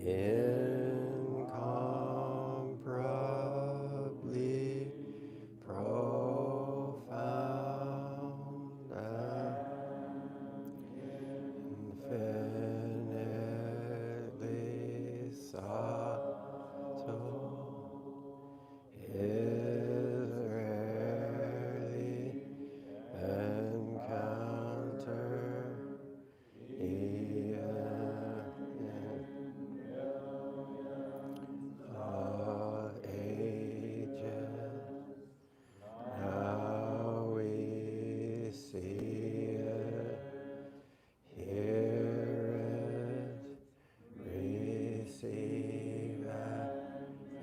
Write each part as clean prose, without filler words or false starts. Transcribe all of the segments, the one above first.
incomparably profound and infinitely subtle is rarely encountered of ages. Now we see it, hear it, receive it,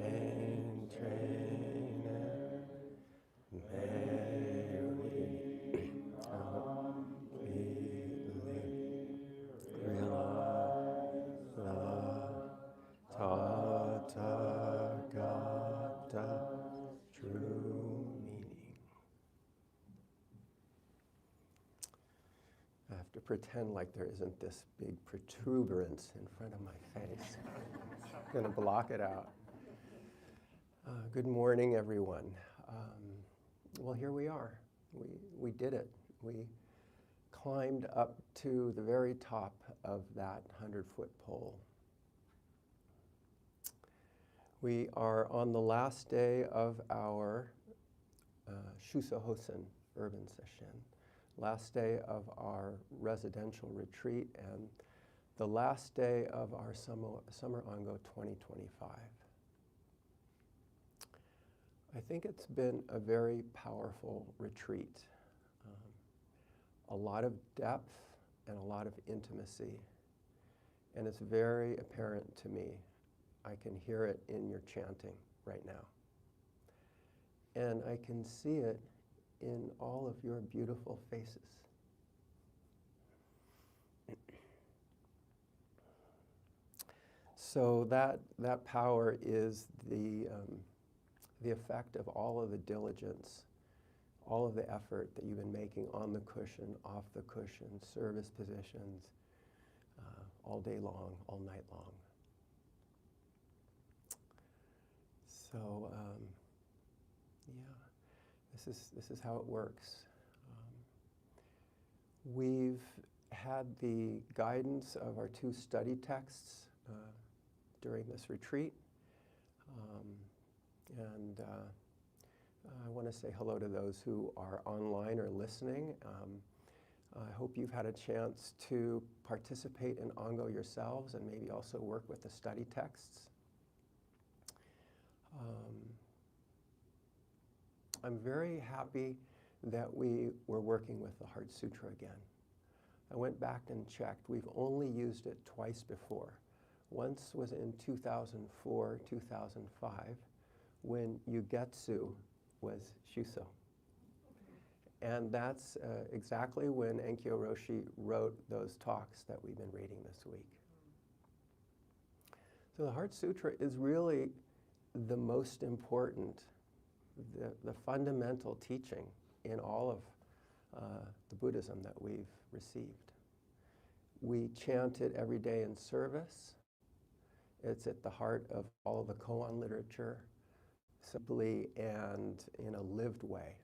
and train it. May we completely realize the Tathagata true meaning. I have to pretend like there isn't this big protuberance in front of my face. I'm going to block it out. Good morning, everyone. Well, here we are. We did it. We climbed up to the very top of that 100-foot pole. We are on the last day of our Shuso Hosen urban session, last day of our residential retreat, and the last day of our Summer Ongo 2025. I think it's been a very powerful retreat. A lot of depth and a lot of intimacy, and it's very apparent to me. I can hear it in your chanting right now. And I can see it in all of your beautiful faces. So that power is the effect of all of the diligence, all of the effort that you've been making on the cushion, off the cushion, service positions, all day long, all night long. So, yeah, this is how it works. We've had the guidance of our two study texts during this retreat. And I want to say hello to those who are online or listening. I hope you've had a chance to participate in Ongo yourselves and maybe also work with the study texts. I'm very happy that we were working with the Heart Sutra again. I went back and checked. We've only used it twice before. Once was in 2004, 2005, when Yugetsu was Shuso. And that's exactly when Enkyo Roshi wrote those talks that we've been reading this week. So the Heart Sutra is really the most important, the fundamental teaching in all of the Buddhism that we've received. We chant it every day in service. It's at the heart of all the koan literature, simply and in a lived way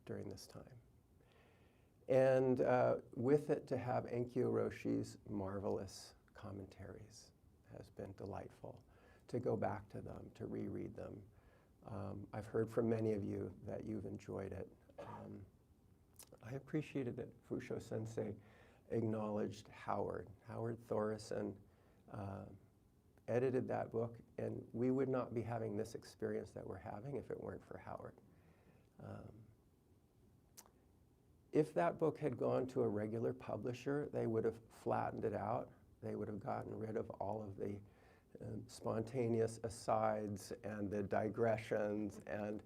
during this time. And with it, to have Enkyo Roshi's marvelous commentaries has been delightful. To go back to them, to reread them. I've heard from many of you that you've enjoyed it. I appreciated that Fusho Sensei acknowledged Howard. Howard Thoresen edited that book, and we would not be having this experience that we're having if it weren't for Howard. If that book had gone to a regular publisher, they would have flattened it out. They would have gotten rid of all of the spontaneous asides and the digressions, and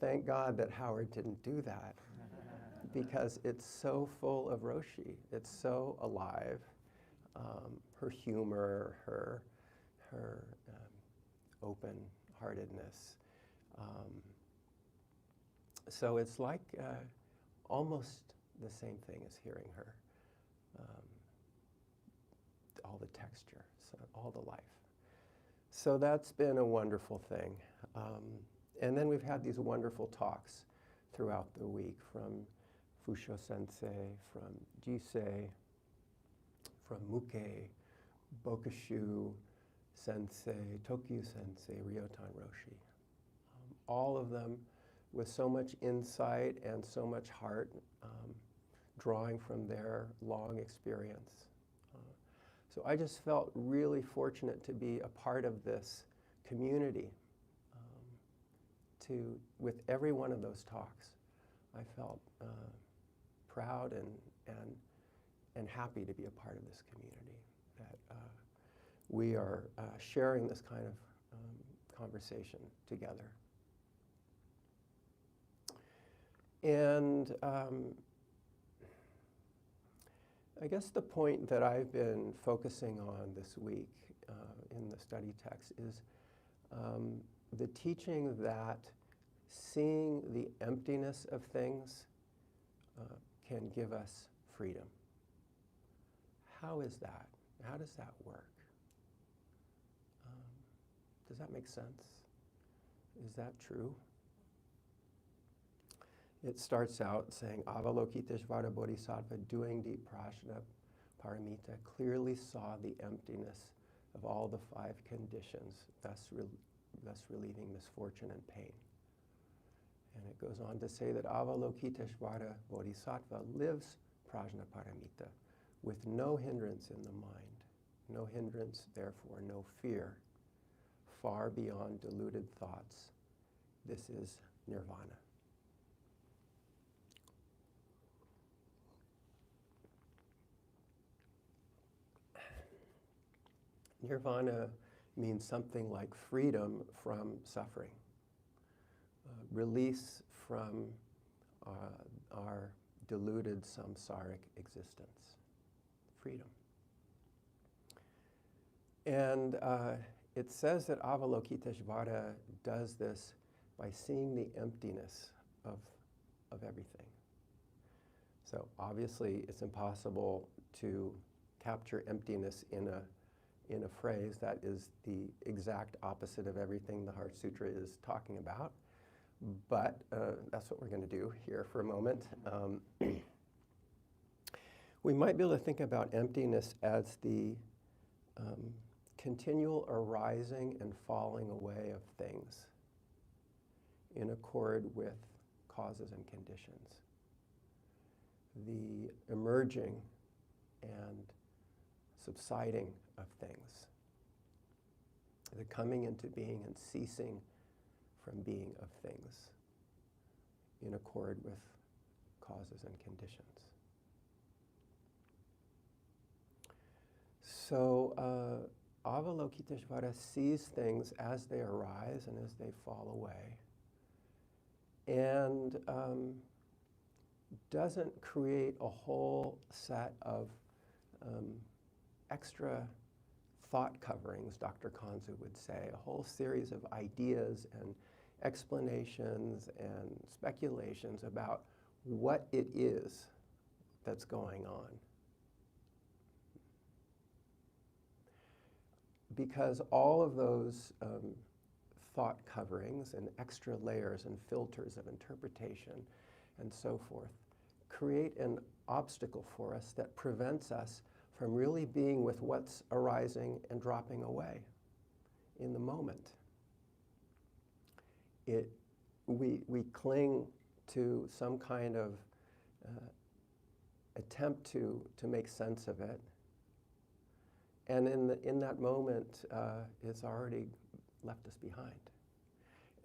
thank God that Howard didn't do that, because it's so full of Roshi. It's so alive. Her humor, her open-heartedness. So it's like almost the same thing as hearing her. All the texture, so all the life. So that's been a wonderful thing. And then we've had these wonderful talks throughout the week from Fusho Sensei, from Jisei, from Muke, Bokashu Sensei, Tokyu Sensei, Ryotan Roshi. All of them with so much insight and so much heart, drawing from their long experience. So I just felt really fortunate to be a part of this community. With every one of those talks, I felt proud and happy to be a part of this community, that we are sharing this kind of conversation together. And I guess the point that I've been focusing on this week in the study text is the teaching that seeing the emptiness of things can give us freedom. How is that? How does that work? Does that make sense? Is that true? It starts out saying, Avalokiteshvara Bodhisattva, doing deep prajna paramita, clearly saw the emptiness of all the 5 conditions, thus relieving misfortune and pain. And it goes on to say that Avalokiteshvara Bodhisattva lives prajna paramita with no hindrance in the mind, no hindrance, therefore no fear, far beyond deluded thoughts. This is nirvana. Nirvana means something like freedom from suffering, release from our deluded samsaric existence, freedom. And it says that Avalokiteshvara does this by seeing the emptiness of everything. So obviously it's impossible to capture emptiness in a phrase that is the exact opposite of everything the Heart Sutra is talking about. But that's what we're going to do here for a moment. We might be able to think about emptiness as the continual arising and falling away of things in accord with causes and conditions. The emerging and subsiding of things. The coming into being and ceasing from being of things in accord with causes and conditions. So Avalokiteshvara sees things as they arise and as they fall away, and doesn't create a whole set of extra thought coverings, Dr. Kanzu would say, a whole series of ideas and explanations and speculations about what it is that's going on. Because all of those thought coverings and extra layers and filters of interpretation and so forth create an obstacle for us that prevents us from really being with what's arising and dropping away in the moment. We cling to some kind of attempt to make sense of it, and in that moment, it's already left us behind.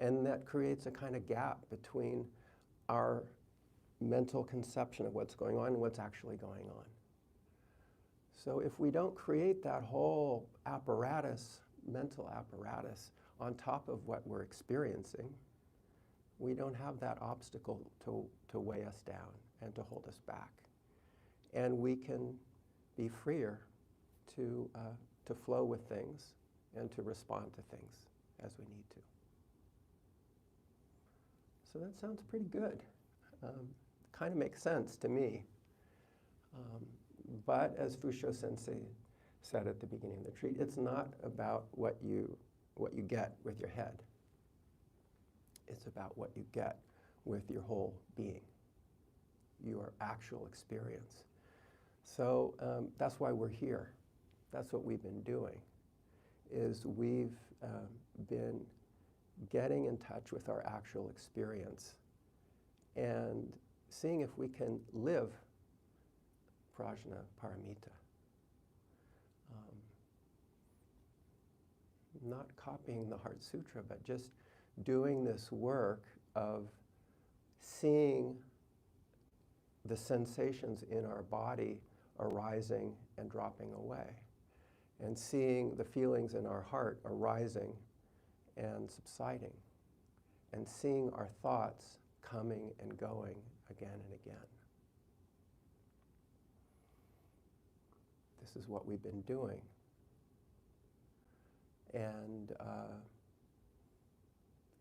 And that creates a kind of gap between our mental conception of what's going on and what's actually going on. So if we don't create that whole apparatus, mental apparatus, on top of what we're experiencing, we don't have that obstacle to weigh us down and to hold us back. And we can be freer to flow with things and to respond to things as we need to. So that sounds pretty good. Kind of makes sense to me. But as Fusho Sensei said at the beginning of the retreat, it's not about what you get with your head. It's about what you get with your whole being, your actual experience. So that's why we're here. That's what we've been doing, is we've been getting in touch with our actual experience and seeing if we can live prajna paramita. Not copying the Heart Sutra, but just doing this work of seeing the sensations in our body arising and dropping away, and seeing the feelings in our heart arising and subsiding, and seeing our thoughts coming and going again and again. This is what we've been doing. And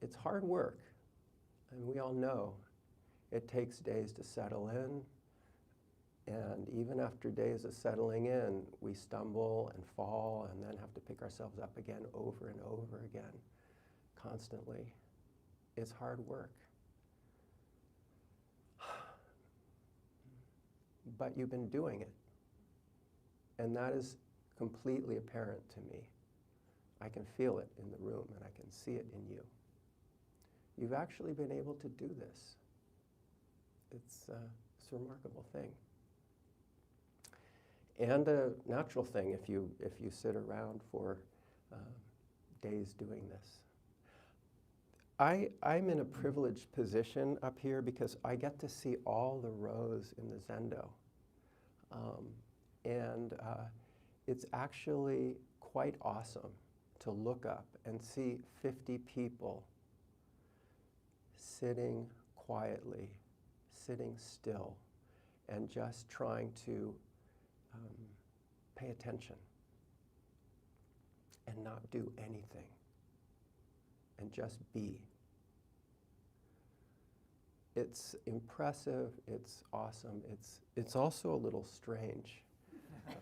it's hard work, and we all know it takes days to settle in, and even after days of settling in, we stumble and fall and then have to pick ourselves up again over and over again, constantly. It's hard work. But you've been doing it, and that is completely apparent to me. I can feel it in the room, and I can see it in you. You've actually been able to do this. It's a remarkable thing. And a natural thing if you sit around for days doing this. I'm in a privileged position up here because I get to see all the rows in the Zendo. It's actually quite awesome to look up and see 50 people sitting quietly, sitting still, and just trying to pay attention and not do anything and just be. It's impressive, it's awesome, it's also a little strange.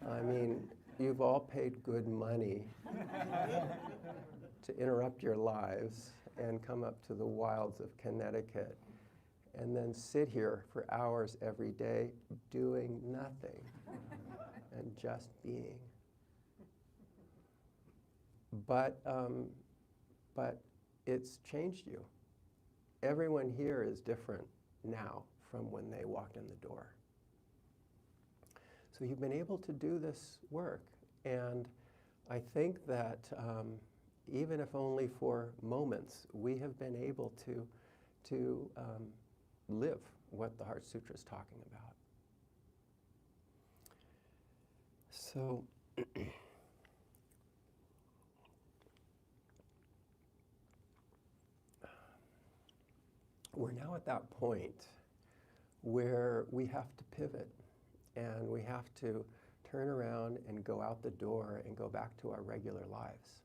I mean, you've all paid good money to interrupt your lives and come up to the wilds of Connecticut and then sit here for hours every day doing nothing and just being. But it's changed you. Everyone here is different now from when they walked in the door. So you've been able to do this work, and I think that even if only for moments, we have been able to live what the Heart Sutra is talking about. So we're now at that point where we have to pivot, and we have to turn around and go out the door and go back to our regular lives.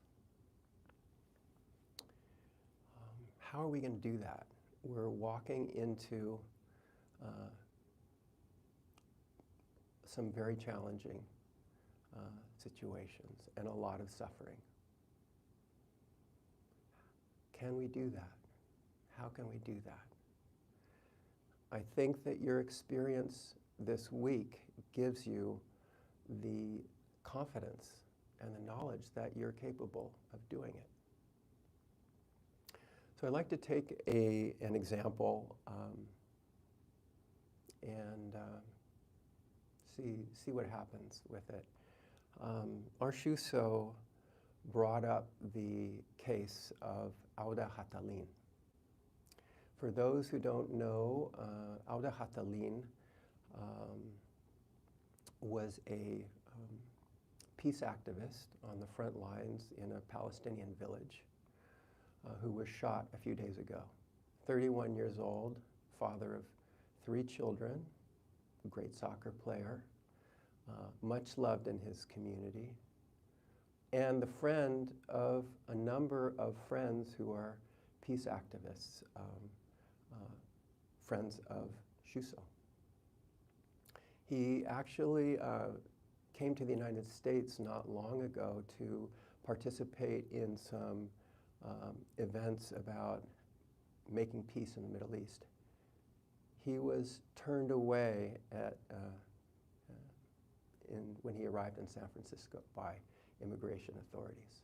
How are we going to do that? We're walking into some very challenging situations and a lot of suffering. Can we do that? How can we do that? I think that your experience this week gives you the confidence and the knowledge that you're capable of doing it. So I'd like to take an example and see what happens with it. Our Shuso brought up the case of Auda Hatalin. For those who don't know, Auda Hatalin was a peace activist on the front lines in a Palestinian village who was shot a few days ago. 31 years old, father of 3 children, a great soccer player, much loved in his community, and the friend of a number of friends who are peace activists, friends of Shuso. He actually came to the United States not long ago to participate in some events about making peace in the Middle East. He was turned away when he arrived in San Francisco by immigration authorities.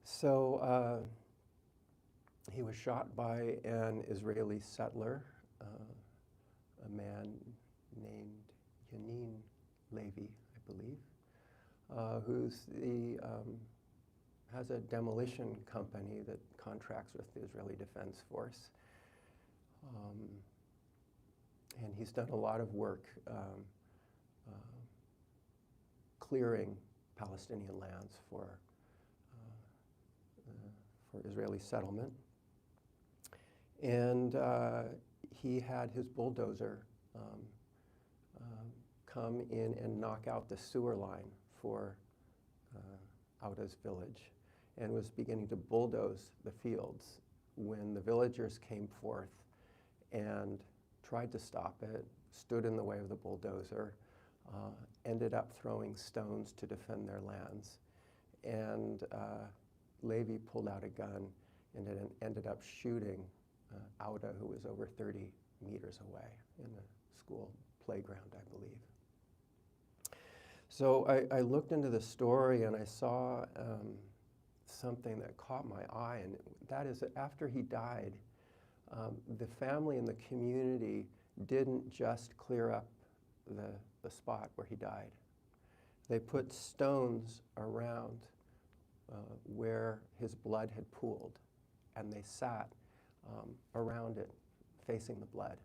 So he was shot by an Israeli settler, a man named Yanin Levy, I believe, who's has a demolition company that contracts with the Israeli Defense Force. And he's done a lot of work clearing Palestinian lands for Israeli settlement. And he had his bulldozer come in and knock out the sewer line for Auda's village, and was beginning to bulldoze the fields when the villagers came forth and tried to stop it, stood in the way of the bulldozer, ended up throwing stones to defend their lands. And Levy pulled out a gun and ended up shooting Auda, who was over 30 meters away in a school playground, I believe. So I looked into the story and I saw something that caught my eye, and that is that after he died, the family and the community didn't just clear up the spot where he died. They put stones around where his blood had pooled, and they sat around it, facing the blood.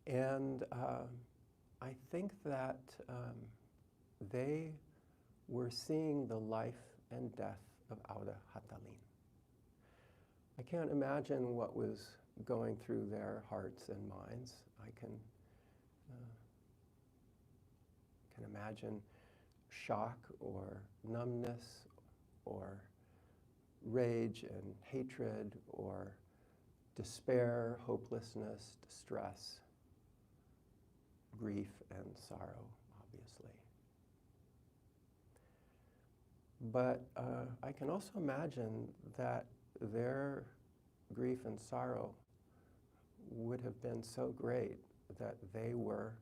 And I think that they were seeing the life and death of Auda Hatalin. I can't imagine what was going through their hearts and minds. I can imagine shock or numbness or rage and hatred or despair, hopelessness, distress, grief and sorrow, obviously. But I can also imagine that their grief and sorrow would have been so great that they were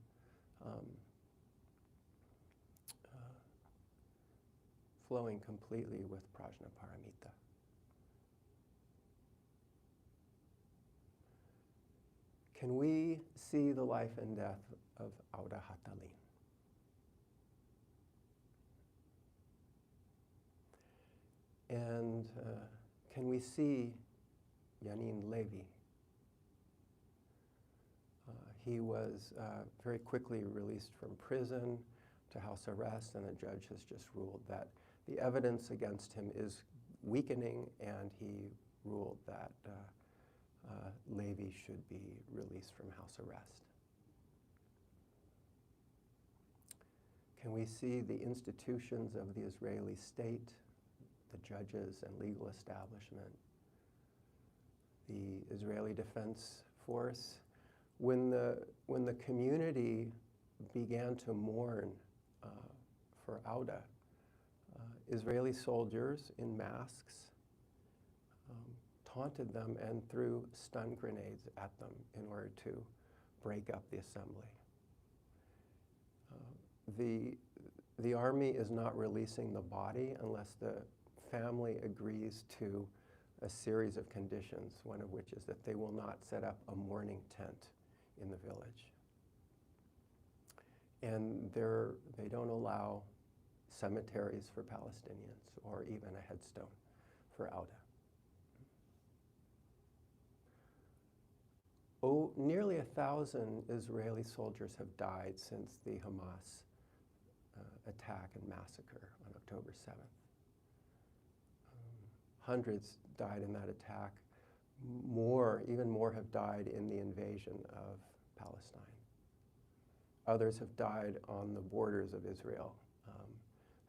flowing completely with Prajnaparamita. Can we see the life and death of Auda Hatalin? And can we see Yanin Levy? He was very quickly released from prison to house arrest, and the judge has just ruled that the evidence against him is weakening, and he ruled that Levy should be released from house arrest. Can we see the institutions of the Israeli state, the judges and legal establishment, the Israeli Defense Force? When the community began to mourn for Auda, Israeli soldiers in masks taunted them and threw stun grenades at them in order to break up the assembly. The army is not releasing the body unless the family agrees to a series of conditions, one of which is that they will not set up a mourning tent in the village. And they don't allow cemeteries for Palestinians or even a headstone for Auda. Nearly 1,000 Israeli soldiers have died since the Hamas attack and massacre on October 7th. Hundreds died in that attack. Even more have died in the invasion of Palestine. Others have died on the borders of Israel,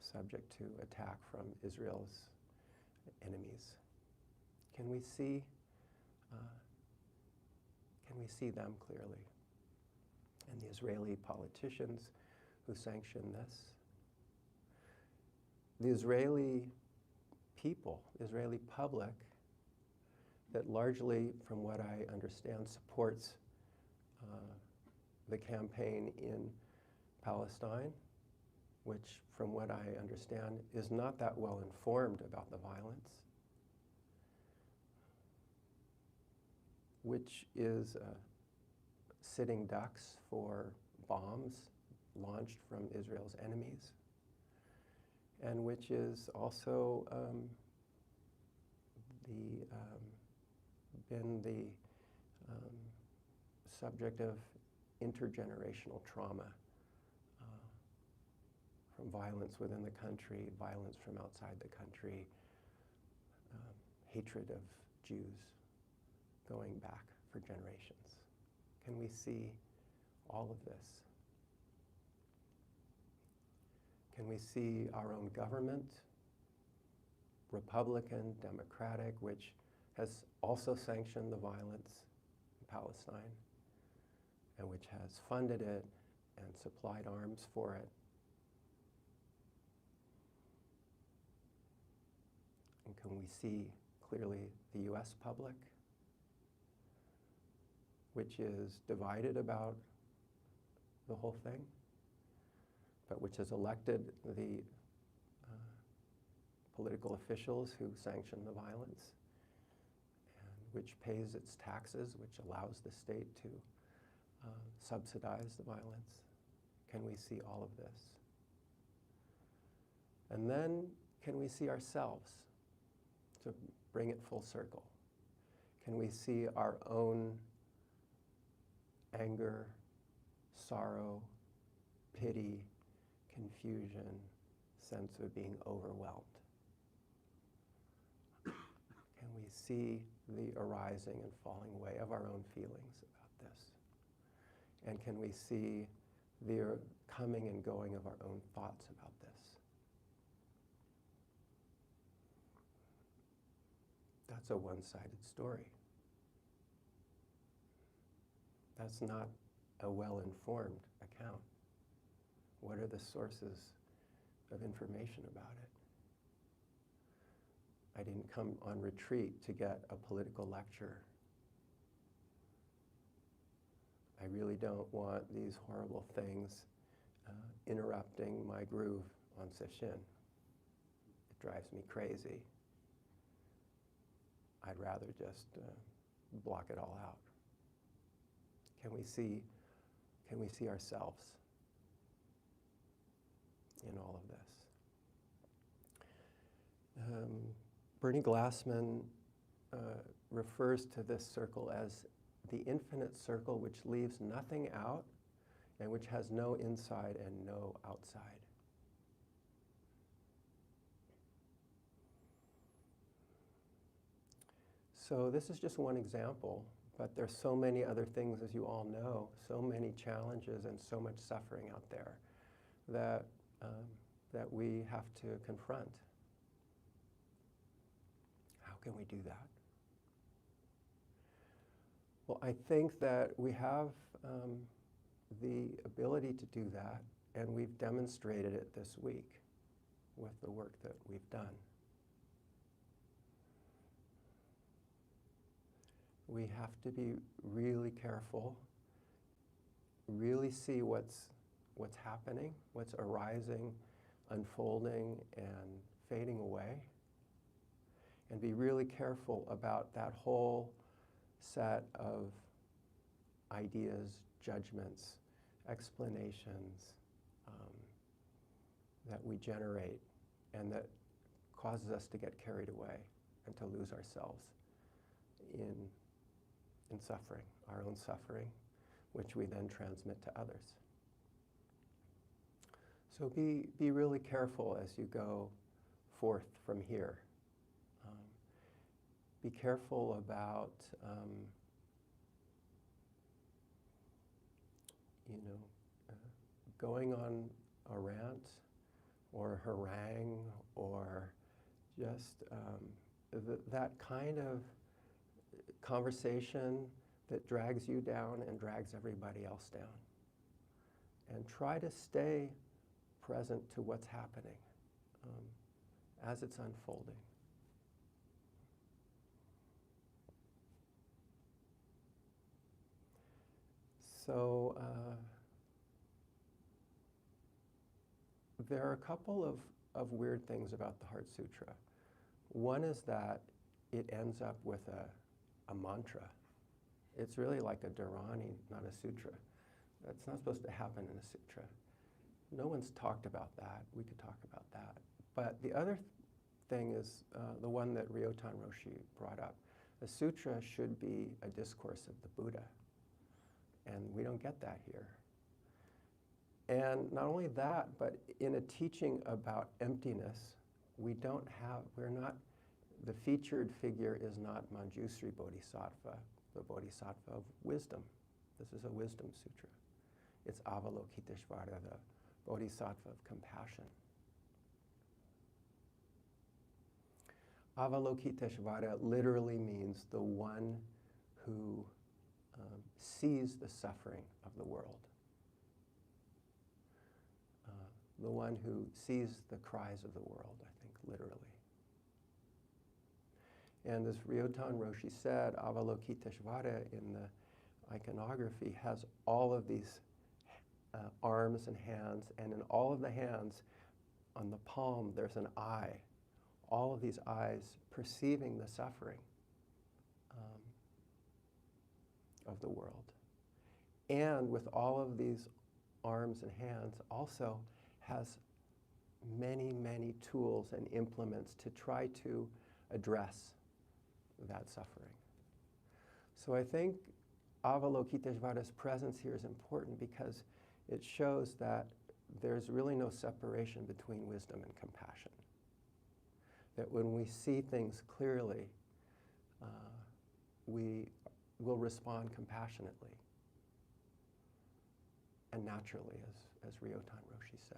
subject to attack from Israel's enemies. Can we see Can we see them clearly? And the Israeli politicians who sanction this. The Israeli people, the Israeli public, that largely, from what I understand, supports the campaign in Palestine, which, from what I understand, is not that well informed about the violence, which is sitting ducks for bombs launched from Israel's enemies, and which is also been the subject of intergenerational trauma, from violence within the country, violence from outside the country, hatred of Jews going back for generations. Can we see all of this? Can we see our own government, Republican, Democratic, which has also sanctioned the violence in Palestine, and which has funded it and supplied arms for it? And can we see clearly the US public, which is divided about the whole thing, but which has elected the political officials who sanction the violence, and which pays its taxes, which allows the state to subsidize the violence? Can we see all of this? And then can we see ourselves, to bring it full circle? Can we see our own anger, sorrow, pity, confusion, sense of being overwhelmed? Can we see the arising and falling away of our own feelings about this? And can we see the coming and going of our own thoughts about this? That's a one-sided story. That's not a well-informed account. What are the sources of information about it? I didn't come on retreat to get a political lecture. I really don't want these horrible things interrupting my groove on Sesshin. It drives me crazy. I'd rather just block it all out. Can we see ourselves in all of this? Bernie Glassman refers to this circle as the infinite circle which leaves nothing out and which has no inside and no outside. So this is just one example, but there's so many other things, as you all know, so many challenges and so much suffering out there that, that we have to confront. How can we do that? Well, I think that we have the ability to do that, and we've demonstrated it this week with the work that we've done. We have to be really careful, really see what's happening, what's arising, unfolding, and fading away, and be really careful about that whole set of ideas, judgments, explanations that we generate and that causes us to get carried away and to lose ourselves in suffering, our own suffering, which we then transmit to others. So be really careful as you go forth from here. Be careful about, going on a rant or a harangue or just that kind of conversation that drags you down and drags everybody else down. And try to stay present to what's happening as it's unfolding. So there are a couple of weird things about the Heart Sutra. One is that it ends up with a mantra. It's really like a dharani, not a sutra. That's not supposed to happen in a sutra. No one's talked about that. We could talk about that. But the other thing is the one that Ryotan Roshi brought up. A sutra should be a discourse of the Buddha. And we don't get that here. And not only that, but in a teaching about emptiness, we're not, the featured figure is not Manjusri Bodhisattva, the Bodhisattva of wisdom. This is a wisdom sutra. It's Avalokiteshvara, the Bodhisattva of compassion. Avalokiteshvara literally means the one who sees the suffering of the world. The one who sees the cries of the world, I think, literally. And as Ryotan Roshi said, Avalokiteshvara in the iconography has all of these arms and hands, and in all of the hands, on the palm, there's an eye. All of these eyes perceiving the suffering of the world. And with all of these arms and hands, also has many, many tools and implements to try to address that suffering. So I think Avalokiteshvara's presence here is important because it shows that there's really no separation between wisdom and compassion. That when we see things clearly, we will respond compassionately and naturally, as Ryotan Roshi said.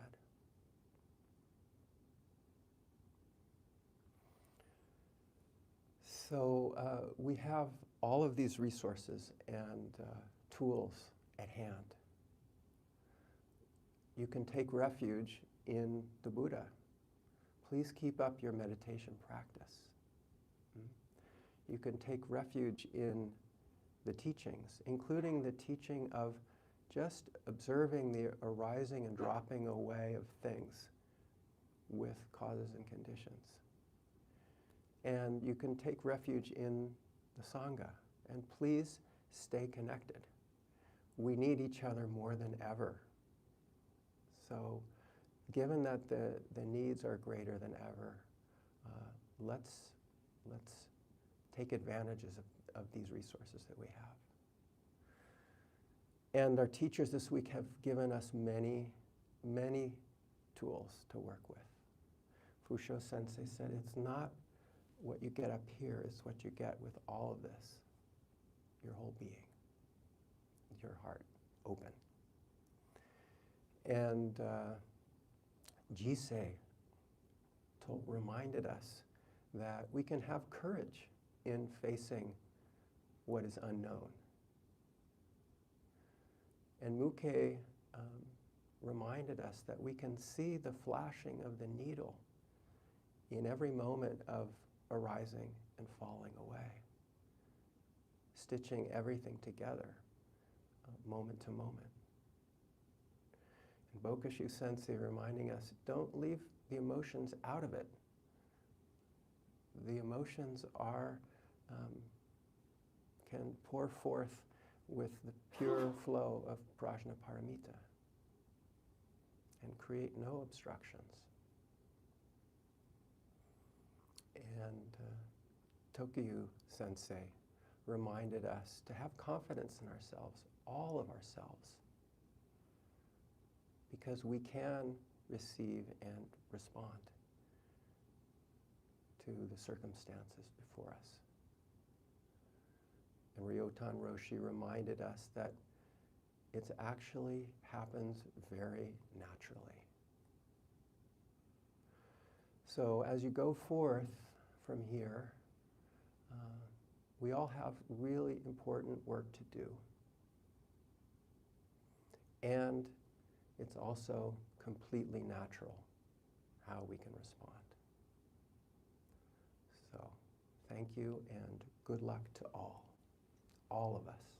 So we have all of these resources and tools at hand. You can take refuge in the Buddha. Please keep up your meditation practice. You can take refuge in the teachings, including the teaching of just observing the arising and dropping away of things with causes and conditions. And you can take refuge in the Sangha. And please stay connected. We need each other more than ever. So given that the needs are greater than ever, let's take advantages of these resources that we have. And our teachers this week have given us many, many tools to work with. Fusho Sensei said, it's not what you get up here, it's what you get with all of this, your whole being, your heart open. And Jisei reminded us that we can have courage in facing what is unknown. And Muke reminded us that we can see the flashing of the needle in every moment of arising and falling away, stitching everything together, moment to moment. And Bokashu Sensei reminding us, don't leave the emotions out of it. The emotions can pour forth with the pure flow of prajnaparamita and create no obstructions. And Tokiyu Sensei reminded us to have confidence in ourselves, all of ourselves, because we can receive and respond to the circumstances before us. And Ryotan Roshi reminded us that it actually happens very naturally. So as you go forth from here, We all have really important work to do. And it's also completely natural how we can respond. So, thank you and good luck to all of us.